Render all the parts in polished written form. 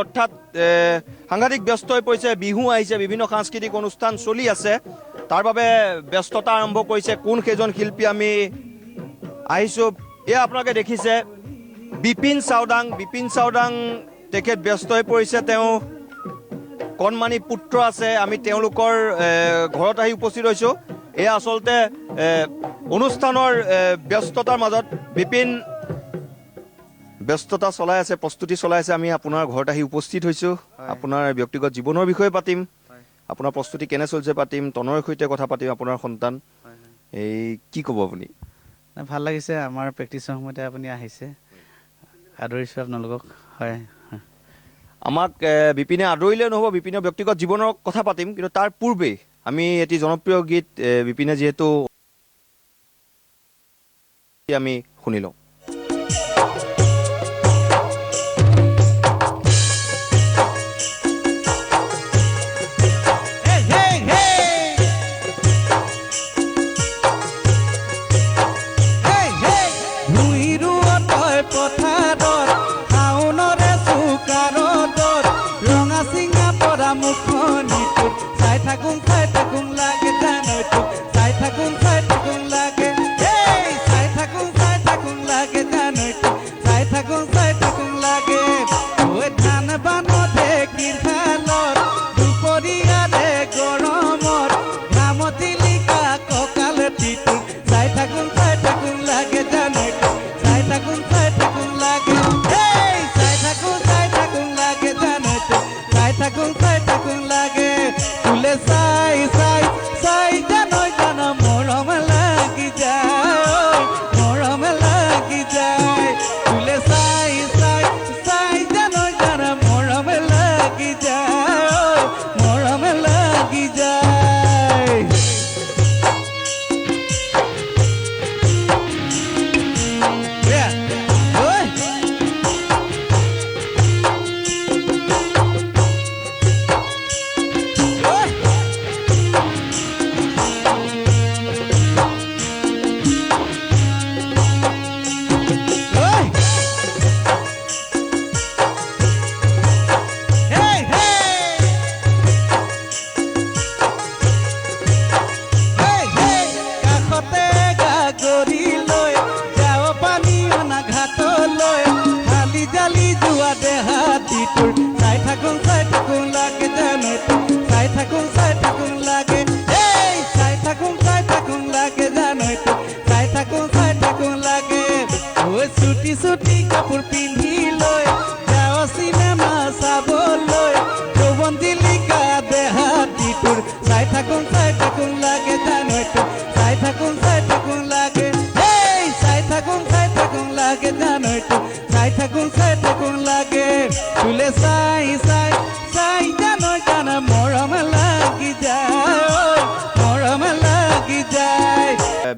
অৰ্থাৎ সাংঘাতিক ব্যস্ত হৈ পৰিছে বিহু আহিছে বিভিন্ন সাংস্কৃতিক অনুষ্ঠান চলি আছে তাৰ বাবে ব্যস্ততা আৰম্ভ কৰিছে কোন সেইজন শিল্পী আমি আহিছোঁ এয়া আপোনালোকে দেখিছে বিপিন চাওডাং তেখেত ব্যস্ত হৈ পৰিছে তেওঁ কণমানি পুত্ৰ আছে আমি তেওঁলোকৰ ঘৰত আহি উপস্থিত হৈছোঁ এয়া আচলতে অনুষ্ঠানৰ ব্যস্ততাৰ মাজত বিপিন ব্যস্ততা চলাই আছে প্ৰস্তুতি চলাই আছে আমি আপোনাৰ ঘৰত আহি উপস্থিত হৈছোঁ আপোনাৰ ব্যক্তিগত জীৱনৰ বিষয়ে পাতিম আপোনাৰ প্ৰস্তুতি কেনে চলিছে পাতিম তনৰ সৈতে কথা পাতিম আপোনাৰ সন্তান এই কি ক'ব আপুনি ভাল লাগিছে আমাৰ প্ৰেক্টিছৰ সময়তে আপুনি আহিছে আদৰিছোঁ আপোনালোকক হয় আমাক বিপিনে আদৰিলে নহ'ব বিপিনৰ ব্যক্তিগত জীৱনৰ কথা পাতিম কিন্তু তাৰ পূৰ্বেই আমি এটি জনপ্ৰিয় গীত বিপিনে যিহেতু আমি শুনি লওঁ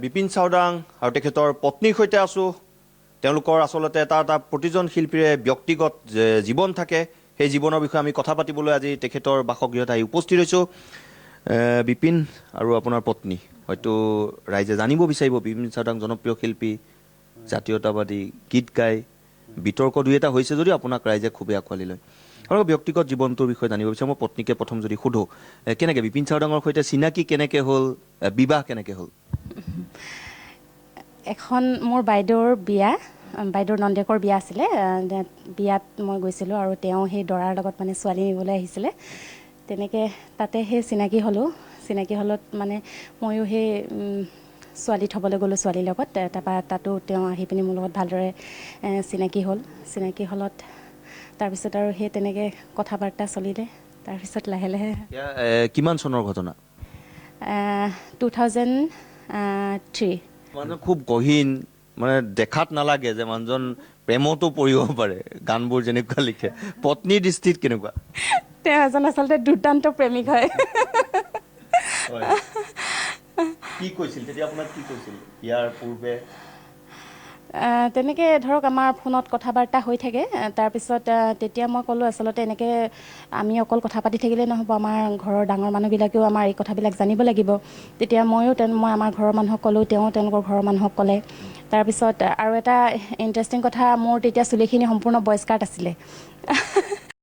বিপিন চাওডাং আৰু তেখেতৰ পত্নীৰ সৈতে আছোঁ তেওঁলোকৰ আচলতে এটা প্ৰতিজন শিল্পীৰে ব্যক্তিগত জীৱন থাকে সেই জীৱনৰ বিষয়ে আমি কথা পাতিবলৈ আজি তেখেতৰ বাসগৃহত আহি উপস্থিত হৈছোঁ বিপিন আৰু আপোনাৰ পত্নী হয়তো ৰাইজে জানিব বিচাৰিব বিপিন চাওডাং জনপ্ৰিয় শিল্পী জাতীয়তাবাদী গীত গায় বিতৰ্ক দুই এটা হৈছে যদিও আপোনাক ৰাইজে খুবেই আঁকোৱালি লয় আপোনালোকৰ ব্যক্তিগত জীৱনটোৰ বিষয়ে জানিব বিচাৰোঁ মই পত্নীকে প্ৰথম যদি সোধোঁ কেনেকৈ বিপিন চাওডাঙৰ সৈতে চিনাকি কেনেকৈ হ'ল বিবাহ কেনেকৈ হ'ল এখন মোৰ বাইদেউৰ নন্দেকৰ বিয়া আছিলে বিয়াত মই গৈছিলোঁ আৰু তেওঁ সেই দৰাৰ লগত মানে ছোৱালী নিবলৈ আহিছিলে তেনেকৈ তাতে সেই চিনাকি হলত মানে ময়ো সেই ছোৱালী থ'বলৈ গ'লোঁ ছোৱালীৰ লগত তাৰপৰা তাতো তেওঁ আহি পিনি মোৰ লগত ভালদৰে চিনাকি হলত তাৰপিছত আৰু সেই তেনেকৈ কথা বাৰ্তা চলিলে তাৰপিছত লাহে লাহে কিমান চনৰ ঘটনা 2003 মানুহজন খুব গহীন মানে দেখাত নালাগে যে মানুহজন প্ৰেমতো পৰিব পাৰে গানবোৰ যেনেকুৱা লিখে পত্নীৰ দৃষ্টিত কেনেকুৱা তেওঁ এজন আচলতে দুৰ্দান্ত প্ৰেমিক হয় কি কৈছিল তেতিয়া আপোনাক কি কৈছিল ইয়াৰ পূৰ্বে তেনেকৈ ধৰক আমাৰ ফোনত কথা বাৰ্তা হৈ থাকে তাৰপিছত তেতিয়া মই ক'লোঁ আচলতে এনেকৈ আমি অকল কথা পাতি থাকিলে নহ'ব আমাৰ ঘৰৰ ডাঙৰ মানুহবিলাকেও আমাৰ এই কথাবিলাক জানিব লাগিব তেতিয়া মই আমাৰ ঘৰৰ মানুহক ক'লোঁ তেওঁলোকৰ ঘৰৰ মানুহক ক'লে তাৰপিছত আৰু এটা ইণ্টাৰেষ্টিং কথা মোৰ তেতিয়া চুলিখিনি সম্পূৰ্ণ বয়স্কাৰ্ট আছিলে